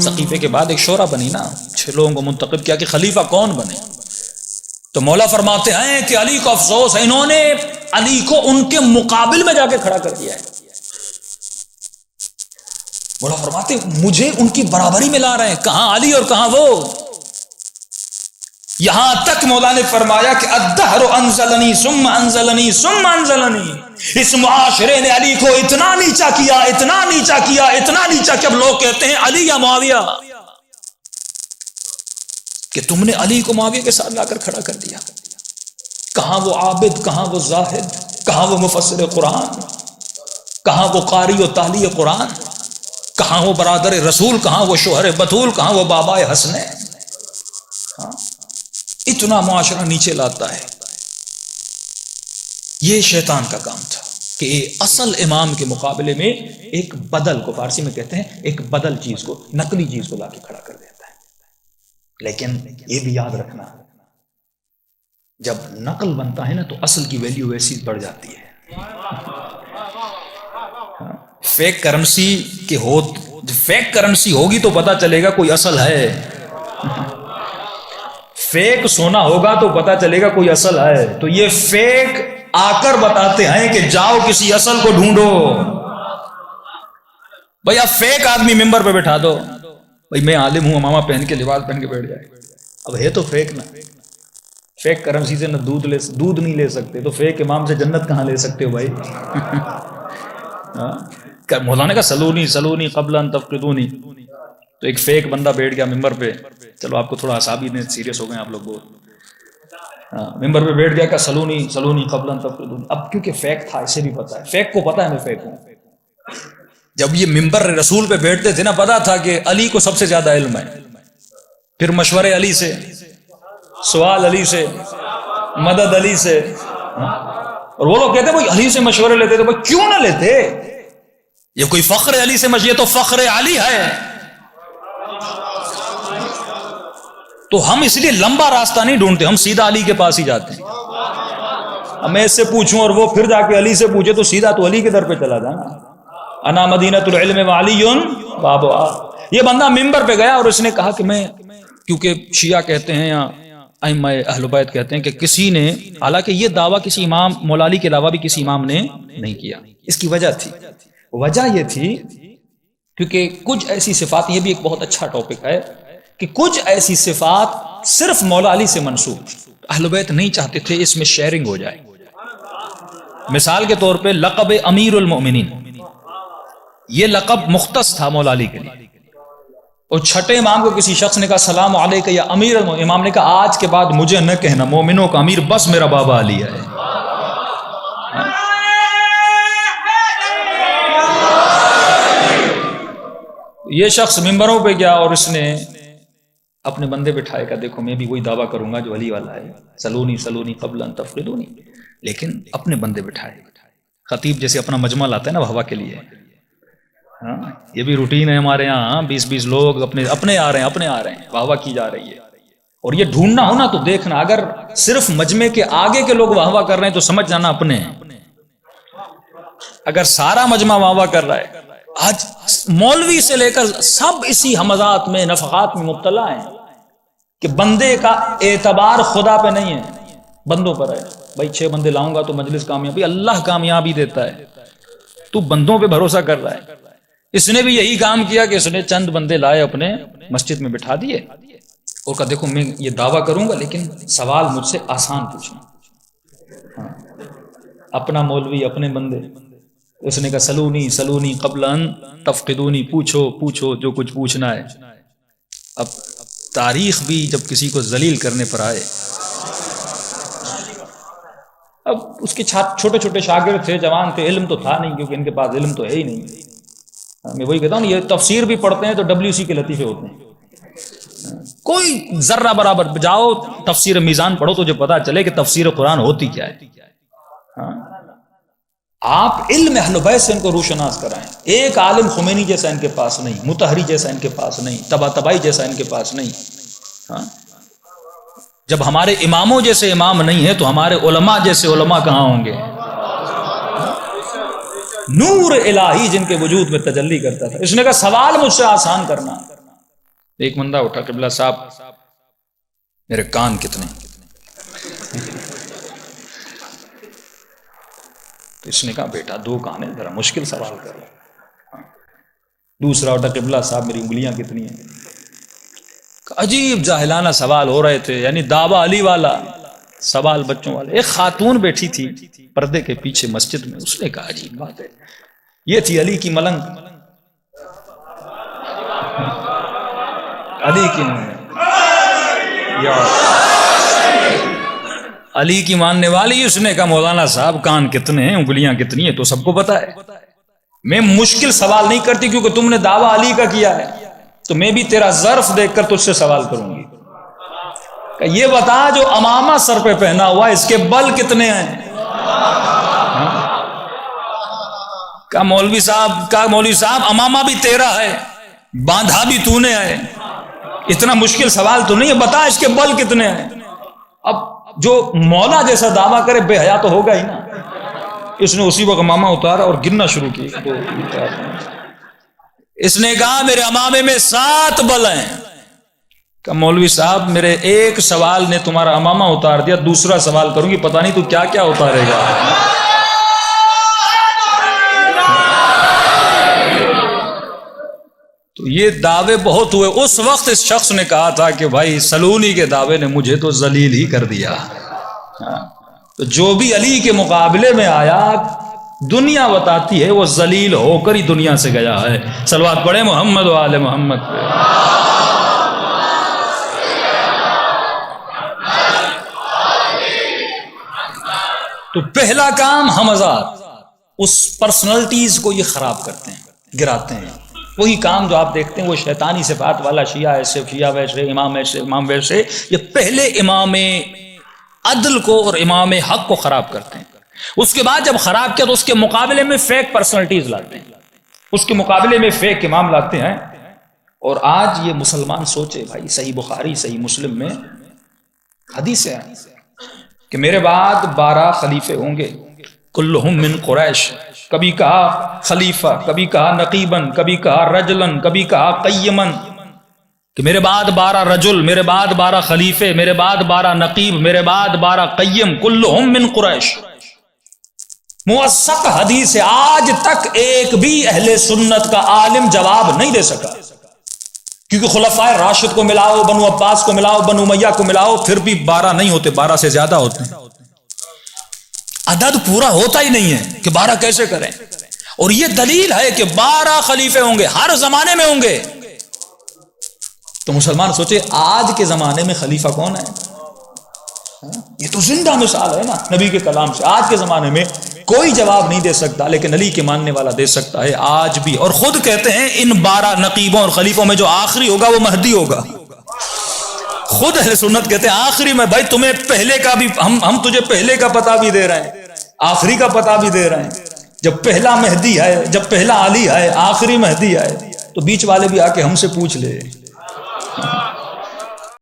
سقیفے کے بعد ایک شورا بنی نا، 6 لوگوں کو منتخب کیا کہ خلیفہ کون بنے. تو مولا فرماتے ہیں کہ علی کو افسوس ہے، انہوں نے علی کو ان کے مقابل میں جا کے کھڑا کر دیا ہے. مولا فرماتے مجھے ان کی برابری میں لا رہے ہیں، کہاں علی اور کہاں وہ. یہاں تک مولا نے فرمایا کہ الدہر انزلنی ثم انزلنی ثم انزلنی. اس معاشرے نے علی کو اتنا نیچا کیا، اتنا نیچا کیا، اتنا نیچا کہ اب لوگ کہتے ہیں علی یا معاویہ، کہ تم نے علی کو معاویہ کے ساتھ لا کر کھڑا کر دیا. کہاں وہ عابد، کہاں وہ زاہد، کہاں وہ مفسر قرآن، کہاں وہ قاری و تالی قرآن، کہاں وہ برادر رسول، کہاں وہ شوہر بطول، کہاں وہ بابا حسنین. اتنا معاشرہ نیچے لاتا ہے. یہ شیطان کا کام تھا کہ اصل امام کے مقابلے میں ایک بدل کو، فارسی میں کہتے ہیں ایک بدل چیز کو، نقلی چیز کو لا کے کھڑا کر دیتا ہے. لیکن یہ بھی یاد رکھنا، جب نقل بنتا ہے نا تو اصل کی ویلیو ویسی بڑھ جاتی ہے. فیک کرنسی کے فیک کرنسی ہوگی تو پتا چلے گا کوئی اصل ہے. فیک سونا ہوگا تو پتا چلے گا کوئی اصل ہے. تو یہ فیک آ کر بتاتے ہیں کہ جاؤ کسی اصل کو ڈھونڈو. بھئی اب فیک آدمی ممبر پہ بٹھا دو، بھئی میں عالم ہوں، امامہ پہن کے لباس پہن کے بیٹھ جائے. اب ہے تو فیک نا. فیک کرنسی سے نہ دودھ نہیں لے سکتے، تو فیک امام سے جنت کہاں لے سکتے ہو بھائی. مولانا کا سلونی سلونی قبل ان تفقدونی. تو ایک فیک بندہ بیٹھ گیا ممبر پہ، چلو آپ کو تھوڑا اعصابی نے سیریس ہو گئے آپ لوگ بہت. ممبر پہ بیٹھ گیا کہ سلونی سلونی قبل ان تفقدونی. اب کیونکہ فیک تھا، اسے بھی پتا ہے، فیک کو پتا ہے میں فیک ہوں. جب یہ ممبر رسول پہ بیٹھتے تھے نا، پتا تھا کہ علی کو سب سے زیادہ علم ہے. پھر مشورے علی سے، سوال علی سے، مدد علی سے. اور وہ لوگ کہتے ہیں بھائی علی سے مشورے لیتے تھے. بھائی کیوں نہ لیتے؟ یہ کوئی فخر علی سے مشورے، تو فخر علی ہے. تو ہم اس لیے لمبا راستہ نہیں ڈھونڈتے، ہم سیدھا علی کے پاس ہی جاتے ہیں. اب میں اس سے پوچھوں اور وہ پھر جا کے علی سے پوچھے تو سیدھا تو علی کے در پہ چلا جانا. انا مدینۃ العلم وعلی بابھا. یہ بندہ ممبر پہ گیا اور اس نے کہا کہ میں، کیونکہ شیعہ کہتے ہیں یا ائمہ اہل بیت کہتے ہیں کہ کسی نے، حالانکہ یہ دعویٰ کسی امام، مولا علی کے علاوہ بھی کسی امام نے نہیں کیا. اس کی وجہ تھی، وجہ یہ تھی کیونکہ کچھ ایسی صفات، یہ بھی ایک بہت اچھا ٹاپک ہے کہ کچھ ایسی صفات صرف مولا علی سے منسوب، اہل بیت نہیں چاہتے تھے اس میں شیئرنگ ہو جائے. مثال کے طور پہ لقب امیر المؤمنین، یہ لقب مختص تھا مولا علی کے لیے. اور چھٹے امام کو کسی شخص نے کہا سلام علیکہ یا امیر المؤمنین، امام نے کہا آج کے بعد مجھے نہ کہنا مومنوں کا امیر، بس میرا بابا علی ہے. یہ شخص ممبروں پہ گیا اور اس نے اپنے بندے بٹھائے کہ دیکھو میں بھی وہی دعویٰ کروں گا جو علی والا ہے، سلونی سلونی قبل ان تفقدونی. لیکن اپنے بندے بٹھائے. خطیب جیسے اپنا مجمع لاتا ہے نا ہوا کے لیے، یہ بھی روٹین ہے ہمارے یہاں. 20 لوگ اپنے آ رہے ہیں، واہ کی جا رہی ہے. اور یہ ڈھونڈنا ہو نا تو دیکھنا، اگر صرف مجمع کے آگے کے لوگ واہ کر رہے ہیں تو سمجھ جانا اپنے ہیں. اگر سارا مجمع واہ کر رہا ہے، آج مولوی سے لے کر سب اسی ہمزات میں، نفحات میں مبتلا ہیں کہ بندے کا اعتبار خدا پہ نہیں ہے، بندوں پر ہے. بھائی 6 بندے لاؤں گا تو مجلس کامیابی، اللہ کامیابی دیتا ہے، تو بندوں پہ بھروسہ کر رہا ہے. اس نے بھی یہی کام کیا کہ اس نے چند بندے لائے اپنے مسجد میں بٹھا دیے اور کہا دیکھو میں یہ دعویٰ کروں گا لیکن سوال مجھ سے آسان پوچھنا. اپنا مولوی، اپنے بندے. اس نے کہا سلونی سلونی قبل ان تفقدونی، پوچھو جو کچھ پوچھنا ہے. اب تاریخ بھی جب کسی کو ذلیل کرنے پر آئے، اب اس کے چھوٹے چھوٹے شاگرد تھے، جوان تھے، علم تو تھا نہیں کیونکہ ان کے پاس علم تو ہے ہی نہیں. میں وہی کہتا ہوں یہ تفسیر بھی پڑھتے ہیں تو WC کے لطیفے ہوتے ہیں. کوئی ذرہ برابر جاؤ تفسیر میزان پڑھو تو جو پتا چلے کہ تفسیر قرآن ہوتی کیا ہے. آپ علم اہل بیت سے ان کو روشناس کرائیں. ایک عالم خمینی جیسا ان کے پاس نہیں، مطہری جیسا ان کے پاس نہیں، طباطبائی جیسا ان کے پاس نہیں. جب ہمارے اماموں جیسے امام نہیں ہیں تو ہمارے علماء جیسے علماء کہاں ہوں گے؟ نور الہی جن کے وجود میں تجلی کرتا تھا. اس نے کہا سوال مجھ سے آسان کرنا. ایک بندہ اٹھا، قبلہ صاحب میرے کان کتنے؟ تو اس نے کہا بیٹا 2 کان ہیں، ذرا مشکل سوال کرو۔ دوسرا اٹھا، قبلہ صاحب میری انگلیاں کتنی ہیں؟ عجیب جاہلانہ سوال ہو رہے تھے، یعنی دعویٰ علی والا سوال بچوں والے۔ ایک خاتون بیٹھی تھی پردے کے پیچھے مسجد میں، اس نے کہا عجیب بات ہے، یہ تھی علی کی ملنگ، علی کی علی کی ماننے والی۔ اس نے کہا مولانا صاحب کان کتنے ہیں، انگلیاں کتنی ہیں تو سب کو پتا ہے، میں مشکل سوال نہیں کرتی کیونکہ تم نے دعویٰ علی کا کیا ہے، تو میں بھی تیرا ظرف دیکھ کر تجھ سے سوال کروں گی کہ یہ بتا جو امامہ سر پہ پہنا ہوا اس کے بل کتنے ہیں؟ کہا مولوی صاحب امامہ بھی تیرا ہے، باندھا بھی تو نے ہے، اتنا مشکل سوال تو نہیں ہے، بتا اس کے بل کتنے ہیں۔ اب جو مولا جیسا دعویٰ کرے بے حیا تو ہوگا ہی نا۔ اس نے اسی وقت امامہ اتارا اور گننا شروع کیا۔ اس نے کہا میرے امامے میں 7 بل ہیں۔ کہ مولوی صاحب میرے ایک سوال نے تمہارا امامہ اتار دیا، دوسرا سوال کروں گی پتہ نہیں تو کیا کیا اتارے گا۔ تو یہ دعوے بہت ہوئے۔ اس وقت اس شخص نے کہا تھا کہ بھائی سلونی کے دعوے نے مجھے تو ذلیل ہی کر دیا۔ تو جو بھی علی کے مقابلے میں آیا دنیا بتاتی ہے وہ ذلیل ہو کر ہی دنیا سے گیا ہے۔ صلوات پڑھیں محمد و آل محمد پہ۔ تو پہلا کام ہمزات اس پرسنالٹیز کو یہ خراب کرتے ہیں، گراتے ہیں۔ وہی کام جو آپ دیکھتے ہیں وہ شیطانی صفات والا، شیعہ ایسے، شیعہ ویسے، امام ایسے، امام ویسے، یہ پہلے امام عدل کو اور امام حق کو خراب کرتے ہیں۔ اس کے بعد جب خراب کیا تو اس کے مقابلے میں فیک پرسنالٹیز لاتے ہیں، اس کے مقابلے میں فیک امام لاتے ہیں۔ اور آج یہ مسلمان سوچے بھائی، صحیح بخاری صحیح مسلم میں حدیث ہے کہ میرے بعد 12 خلیفے ہوں گے، کلہم من قریش، کبھی کہا خلیفہ، کبھی کہا نقیبن، کبھی کہا رجلن، کبھی کہا قیمن، کہ میرے بعد 12 رجل، میرے بعد 12 خلیفے، میرے بعد 12 نقیب، میرے بعد 12 قیم، کلہم من قریش۔ موثق حدیث ہے، آج تک ایک بھی اہل سنت کا عالم جواب نہیں دے سکا، کیونکہ خلفائے راشد کو ملاؤ، بنو عباس کو ملاؤ، بنو امیہ کو ملاؤ، پھر بھی 12 نہیں ہوتے، 12 سے زیادہ ہوتے ہیں۔ عدد پورا ہوتا ہی نہیں ہے کہ 12 کیسے کریں۔ اور یہ دلیل ہے کہ 12 خلیفے ہوں گے، ہر زمانے میں ہوں گے۔ تو مسلمان سوچے آج کے زمانے میں خلیفہ کون ہے؟ یہ تو زندہ مثال ہے نا نبی کے کلام سے۔ آج کے زمانے میں کوئی جواب نہیں دے سکتا، لیکن علی کے ماننے والا دے سکتا ہے آج بھی۔ اور خود کہتے ہیں ان 12 نقیبوں اور خلیفوں میں جو آخری ہوگا وہ مہدی ہوگا۔ خود اہل سنت کہتے ہیں آخری میں، بھائی تمہیں پہلے کا بھی، ہم تجھے پہلے کا پتہ بھی دے رہے ہیں، آخری کا پتہ بھی دے رہے ہیں۔ جب پہلا مہدی ہے، جب پہلا علی ہے، آخری مہدی ہے، تو بیچ والے بھی آ کے ہم سے پوچھ لے